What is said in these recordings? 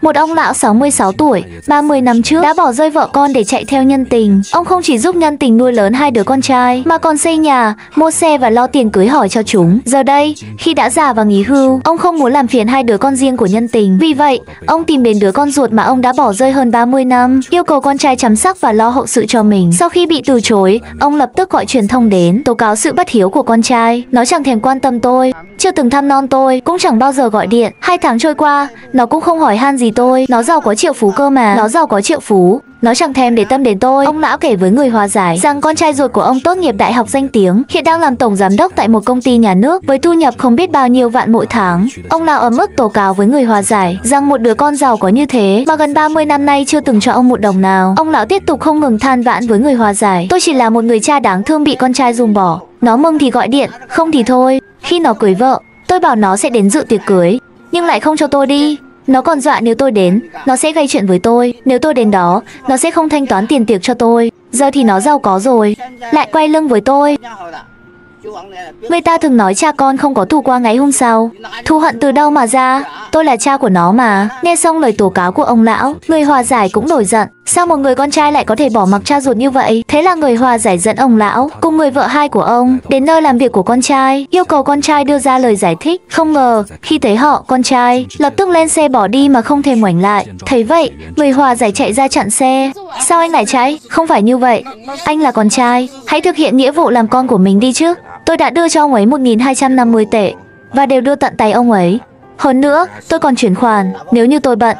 Một ông lão 66 tuổi, 30 năm trước đã bỏ rơi vợ con để chạy theo nhân tình. Ông không chỉ giúp nhân tình nuôi lớn hai đứa con trai, mà còn xây nhà, mua xe và lo tiền cưới hỏi cho chúng. Giờ đây, khi đã già và nghỉ hưu, ông không muốn làm phiền hai đứa con riêng của nhân tình. Vì vậy, ông tìm đến đứa con ruột mà ông đã bỏ rơi hơn 30 năm, yêu cầu con trai chăm sóc và lo hậu sự cho mình. Sau khi bị từ chối, ông lập tức gọi truyền thông đến, tố cáo sự bất hiếu của con trai. Nó chẳng thèm quan tâm tôi, chưa từng thăm non tôi, cũng chẳng bao giờ gọi điện. 2 tháng trôi qua, nó cũng không hỏi han gì tôi. Nó giàu có triệu phú cơ mà. Nó giàu có triệu phú, nó chẳng thèm để tâm đến tôi. Ông lão kể với người hòa giải rằng con trai ruột của ông tốt nghiệp đại học danh tiếng, hiện đang làm tổng giám đốc tại một công ty nhà nước với thu nhập không biết bao nhiêu vạn mỗi tháng. Ông lão ở mức tố cáo với người hòa giải rằng một đứa con giàu có như thế mà gần 30 năm nay chưa từng cho ông một đồng nào. Ông lão tiếp tục không ngừng than vãn với người hòa giải: tôi chỉ là một người cha đáng thương bị con trai ruồng bỏ. Nó mừng thì gọi điện, không thì thôi. Khi nó cưới vợ, tôi bảo nó sẽ đến dự tiệc cưới, nhưng lại không cho tôi đi. Nó còn dọa nếu tôi đến, nó sẽ gây chuyện với tôi. Nếu tôi đến đó, nó sẽ không thanh toán tiền tiệc cho tôi. Giờ thì nó giàu có rồi, lại quay lưng với tôi. Người ta thường nói cha con không có thù qua ngày hôm sau. Thù hận từ đâu mà ra? Tôi là cha của nó mà. Nghe xong lời tố cáo của ông lão, người hòa giải cũng nổi giận. Sao một người con trai lại có thể bỏ mặc cha ruột như vậy? Thế là người hòa giải dẫn ông lão cùng người vợ hai của ông đến nơi làm việc của con trai, yêu cầu con trai đưa ra lời giải thích. Không ngờ, khi thấy họ, con trai lập tức lên xe bỏ đi mà không thèm ngoảnh lại. Thấy vậy, người hòa giải chạy ra chặn xe. Sao anh lại chạy? Không phải như vậy. Anh là con trai, hãy thực hiện nghĩa vụ làm con của mình đi chứ. Tôi đã đưa cho ông ấy 1.250 tệ và đều đưa tận tay ông ấy. Hơn nữa, tôi còn chuyển khoản nếu như tôi bận.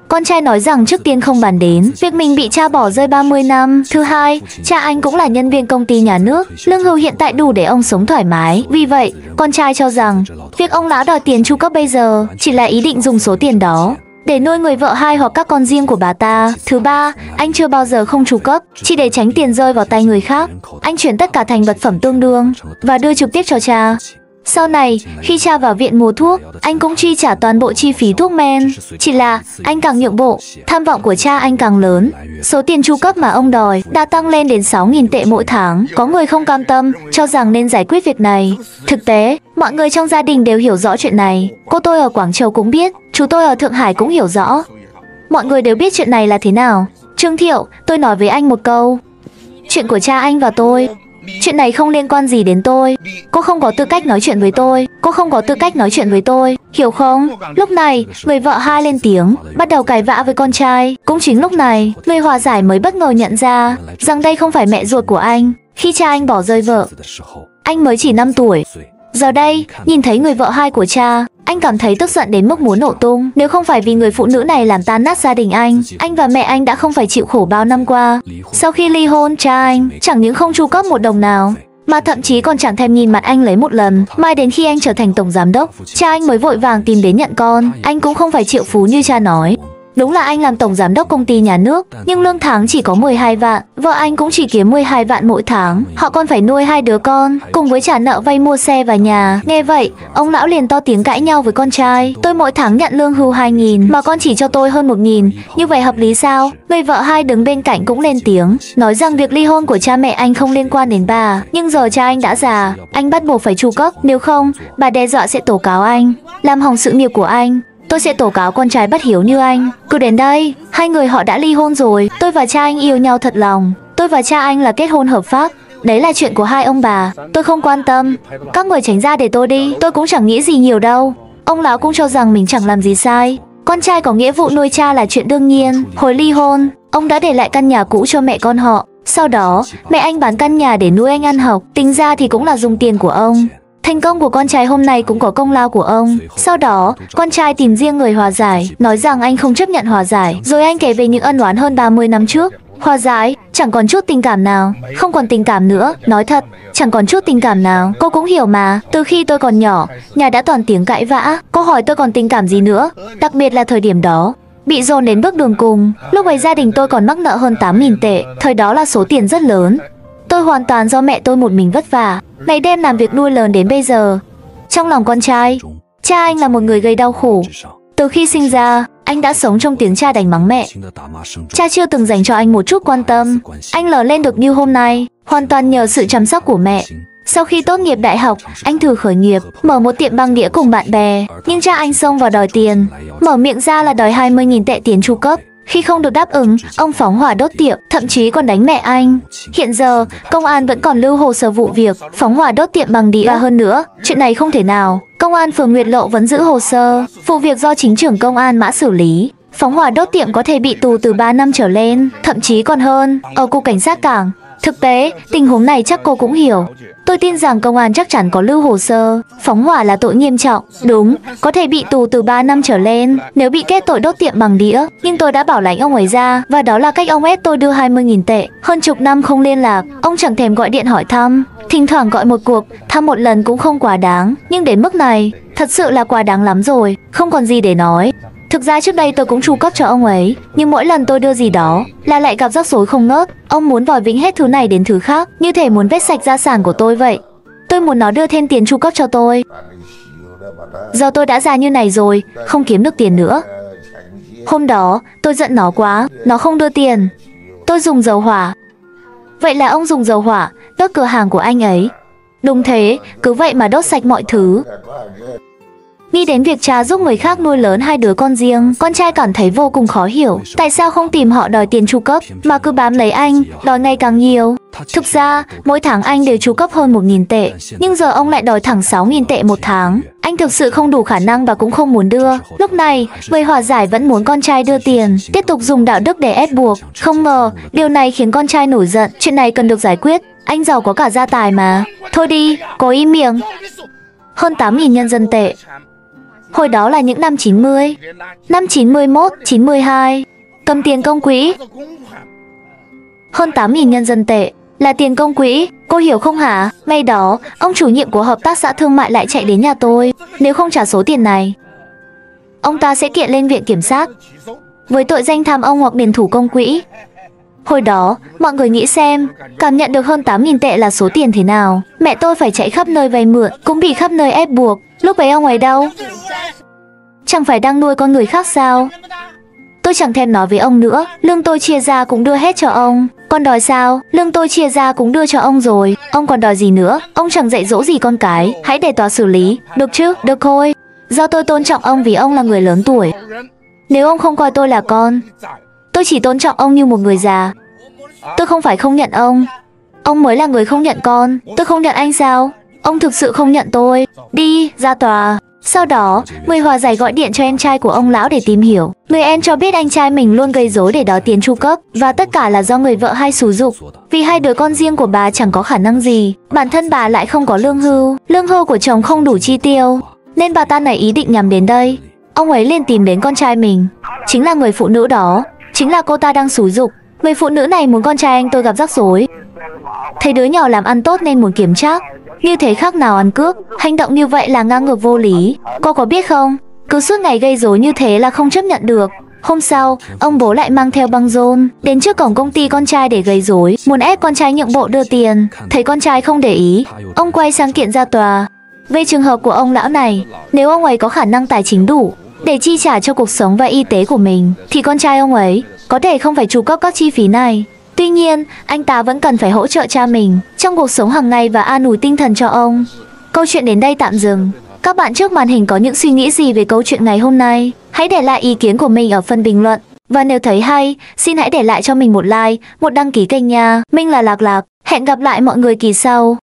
Con trai nói rằng trước tiên không bàn đến việc mình bị cha bỏ rơi 30 năm. Thứ hai, cha anh cũng là nhân viên công ty nhà nước, lương hưu hiện tại đủ để ông sống thoải mái. Vì vậy, con trai cho rằng việc ông lão đòi tiền chu cấp bây giờ chỉ là ý định dùng số tiền đó để nuôi người vợ hai hoặc các con riêng của bà ta. Thứ ba, anh chưa bao giờ không chu cấp, chỉ để tránh tiền rơi vào tay người khác. Anh chuyển tất cả thành vật phẩm tương đương và đưa trực tiếp cho cha. Sau này, khi cha vào viện mua thuốc, anh cũng chi trả toàn bộ chi phí thuốc men. Chỉ là anh càng nhượng bộ, tham vọng của cha anh càng lớn. Số tiền chu cấp mà ông đòi đã tăng lên đến 6.000 tệ mỗi tháng. Có người không cam tâm, cho rằng nên giải quyết việc này. Thực tế, mọi người trong gia đình đều hiểu rõ chuyện này. Cô tôi ở Quảng Châu cũng biết, chú tôi ở Thượng Hải cũng hiểu rõ. Mọi người đều biết chuyện này là thế nào. Trương Thiệu, tôi nói với anh một câu. Chuyện của cha anh và tôi, chuyện này không liên quan gì đến tôi. Cô không có tư cách nói chuyện với tôi. Cô không có tư cách nói chuyện với tôi, hiểu không? Lúc này, người vợ hai lên tiếng, bắt đầu cãi vã với con trai. Cũng chính lúc này, người hòa giải mới bất ngờ nhận ra rằng đây không phải mẹ ruột của anh. Khi cha anh bỏ rơi vợ, anh mới chỉ 5 tuổi. Giờ đây, nhìn thấy người vợ hai của cha, anh cảm thấy tức giận đến mức muốn nổ tung. Nếu không phải vì người phụ nữ này làm tan nát gia đình anh và mẹ anh đã không phải chịu khổ bao năm qua. Sau khi ly hôn, cha anh chẳng những không chu cấp một đồng nào, mà thậm chí còn chẳng thèm nhìn mặt anh lấy một lần. Mai đến khi anh trở thành tổng giám đốc, cha anh mới vội vàng tìm đến nhận con. Anh cũng không phải triệu phú như cha nói. Đúng là anh làm tổng giám đốc công ty nhà nước, nhưng lương tháng chỉ có 12 vạn. Vợ anh cũng chỉ kiếm 12 vạn mỗi tháng. Họ còn phải nuôi 2 đứa con, cùng với trả nợ vay mua xe và nhà. Nghe vậy, ông lão liền to tiếng cãi nhau với con trai. Tôi mỗi tháng nhận lương hưu 2.000, mà con chỉ cho tôi hơn 1.000. Như vậy hợp lý sao? Người vợ hai đứng bên cạnh cũng lên tiếng, nói rằng việc ly hôn của cha mẹ anh không liên quan đến bà. Nhưng giờ cha anh đã già, anh bắt buộc phải chu cấp. Nếu không, bà đe dọa sẽ tố cáo anh, làm hỏng sự nghiệp của anh. Tôi sẽ tố cáo con trai bất hiếu như anh. Cứ đến đây, hai người họ đã ly hôn rồi. Tôi và cha anh yêu nhau thật lòng. Tôi và cha anh là kết hôn hợp pháp. Đấy là chuyện của hai ông bà. Tôi không quan tâm. Các người tránh ra để tôi đi. Tôi cũng chẳng nghĩ gì nhiều đâu. Ông lão cũng cho rằng mình chẳng làm gì sai. Con trai có nghĩa vụ nuôi cha là chuyện đương nhiên. Hồi ly hôn, ông đã để lại căn nhà cũ cho mẹ con họ. Sau đó, mẹ anh bán căn nhà để nuôi anh ăn học. Tính ra thì cũng là dùng tiền của ông. Thành công của con trai hôm nay cũng có công lao của ông. Sau đó, con trai tìm riêng người hòa giải, nói rằng anh không chấp nhận hòa giải. Rồi anh kể về những ân oán hơn 30 năm trước. Hòa giải, chẳng còn chút tình cảm nào. Không còn tình cảm nữa, nói thật, chẳng còn chút tình cảm nào. Cô cũng hiểu mà, từ khi tôi còn nhỏ, nhà đã toàn tiếng cãi vã. Cô hỏi tôi còn tình cảm gì nữa. Đặc biệt là thời điểm đó, bị dồn đến bước đường cùng. Lúc ấy gia đình tôi còn mắc nợ hơn 8.000 tệ. Thời đó là số tiền rất lớn. Tôi hoàn toàn do mẹ tôi một mình vất vả, ngày đêm làm việc nuôi lớn đến bây giờ. Trong lòng con trai, cha anh là một người gây đau khổ. Từ khi sinh ra, anh đã sống trong tiếng cha đánh mắng mẹ. Cha chưa từng dành cho anh một chút quan tâm. Anh lớn lên được như hôm nay, hoàn toàn nhờ sự chăm sóc của mẹ. Sau khi tốt nghiệp đại học, anh thử khởi nghiệp, mở một tiệm băng đĩa cùng bạn bè. Nhưng cha anh xông vào đòi tiền, mở miệng ra là đòi 20.000 tệ tiền tru cấp. Khi không được đáp ứng, ông phóng hỏa đốt tiệm, thậm chí còn đánh mẹ anh. Hiện giờ, công an vẫn còn lưu hồ sơ vụ việc phóng hỏa đốt tiệm băng đĩa. Và hơn nữa, chuyện này không thể nào. Công an phường Nguyệt Lộ vẫn giữ hồ sơ, vụ việc do chính trưởng công an Mã xử lý. Phóng hỏa đốt tiệm có thể bị tù từ 3 năm trở lên, thậm chí còn hơn, ở cục cảnh sát cảng. Thực tế, tình huống này chắc cô cũng hiểu. Tôi tin rằng công an chắc chắn có lưu hồ sơ. Phóng hỏa là tội nghiêm trọng. Đúng, có thể bị tù từ 3 năm trở lên nếu bị kết tội đốt tiệm bằng đĩa. Nhưng tôi đã bảo lãnh ông ấy ra, và đó là cách ông ép tôi đưa 20.000 tệ. Hơn chục năm không liên lạc, ông chẳng thèm gọi điện hỏi thăm. Thỉnh thoảng gọi một cuộc, thăm một lần cũng không quá đáng. Nhưng đến mức này, thật sự là quá đáng lắm rồi, không còn gì để nói. Thực ra trước đây tôi cũng tru cấp cho ông ấy, nhưng mỗi lần tôi đưa gì đó là lại gặp rắc rối không ngớt. Ông muốn vòi vĩnh hết thứ này đến thứ khác, như thể muốn vét sạch gia sản của tôi vậy. Tôi muốn nó đưa thêm tiền tru cấp cho tôi. Giờ tôi đã già như này rồi, không kiếm được tiền nữa. Hôm đó, tôi giận nó quá, nó không đưa tiền. Tôi dùng dầu hỏa. Vậy là ông dùng dầu hỏa đốt cửa hàng của anh ấy. Đúng thế, cứ vậy mà đốt sạch mọi thứ. Nghĩ đến việc cha giúp người khác nuôi lớn 2 đứa con riêng, con trai cảm thấy vô cùng khó hiểu. Tại sao không tìm họ đòi tiền tru cấp, mà cứ bám lấy anh, đòi ngày càng nhiều. Thực ra, mỗi tháng anh đều tru cấp hơn 1.000 tệ, nhưng giờ ông lại đòi thẳng 6.000 tệ một tháng. Anh thực sự không đủ khả năng và cũng không muốn đưa. Lúc này, người hòa giải vẫn muốn con trai đưa tiền, tiếp tục dùng đạo đức để ép buộc. Không ngờ, điều này khiến con trai nổi giận. Chuyện này cần được giải quyết, anh giàu có cả gia tài mà. Thôi đi, cố im miệng. Hơn 8.000 nhân dân tệ. Hồi đó là những năm 90, năm 91, 92, cầm tiền công quỹ. Hơn 8.000 nhân dân tệ là tiền công quỹ, cô hiểu không hả? Ngày đó, ông chủ nhiệm của hợp tác xã thương mại lại chạy đến nhà tôi. Nếu không trả số tiền này, ông ta sẽ kiện lên viện kiểm sát với tội danh tham ô hoặc biển thủ công quỹ. Hồi đó, mọi người nghĩ xem, cảm nhận được hơn 8.000 tệ là số tiền thế nào. Mẹ tôi phải chạy khắp nơi vay mượn, cũng bị khắp nơi ép buộc. Lúc ấy ông ấy đâu? Chẳng phải đang nuôi con người khác sao? Tôi chẳng thèm nói với ông nữa. Lương tôi chia ra cũng đưa hết cho ông. Con đòi sao? Lương tôi chia ra cũng đưa cho ông rồi. Ông còn đòi gì nữa? Ông chẳng dạy dỗ gì con cái. Hãy để tòa xử lý. Được chứ? Được thôi. Do tôi tôn trọng ông vì ông là người lớn tuổi. Nếu ông không coi tôi là con, tôi chỉ tôn trọng ông như một người già. Tôi không phải không nhận ông. Ông mới là người không nhận con. Tôi không nhận anh sao? Ông thực sự không nhận tôi. Đi, ra tòa. Sau đó, người hòa giải gọi điện cho em trai của ông lão để tìm hiểu. Người em cho biết anh trai mình luôn gây rối để đòi tiền tru cấp, và tất cả là do người vợ hay xúi giục. Vì 2 đứa con riêng của bà chẳng có khả năng gì, bản thân bà lại không có lương hưu của chồng không đủ chi tiêu, nên bà ta nảy ý định nhắm đến đây. Ông ấy liền tìm đến con trai mình, chính là người phụ nữ đó, chính là cô ta đang xúi giục. Người phụ nữ này muốn con trai anh tôi gặp rắc rối. Thấy đứa nhỏ làm ăn tốt nên muốn kiểm trác. Như thế khác nào ăn cướp, hành động như vậy là ngang ngược vô lý. Cô có biết không, cứ suốt ngày gây rối như thế là không chấp nhận được. Hôm sau, ông bố lại mang theo băng rôn đến trước cổng công ty con trai để gây rối, muốn ép con trai nhượng bộ đưa tiền. Thấy con trai không để ý, ông quay sang kiện ra tòa. Về trường hợp của ông lão này, nếu ông ấy có khả năng tài chính đủ để chi trả cho cuộc sống và y tế của mình, thì con trai ông ấy có thể không phải tru cấp các chi phí này. Tuy nhiên, anh ta vẫn cần phải hỗ trợ cha mình trong cuộc sống hàng ngày và an ủi tinh thần cho ông. Câu chuyện đến đây tạm dừng. Các bạn trước màn hình có những suy nghĩ gì về câu chuyện ngày hôm nay? Hãy để lại ý kiến của mình ở phần bình luận. Và nếu thấy hay, xin hãy để lại cho mình một like, một đăng ký kênh nha. Mình là Lạc Lạc. Hẹn gặp lại mọi người kỳ sau.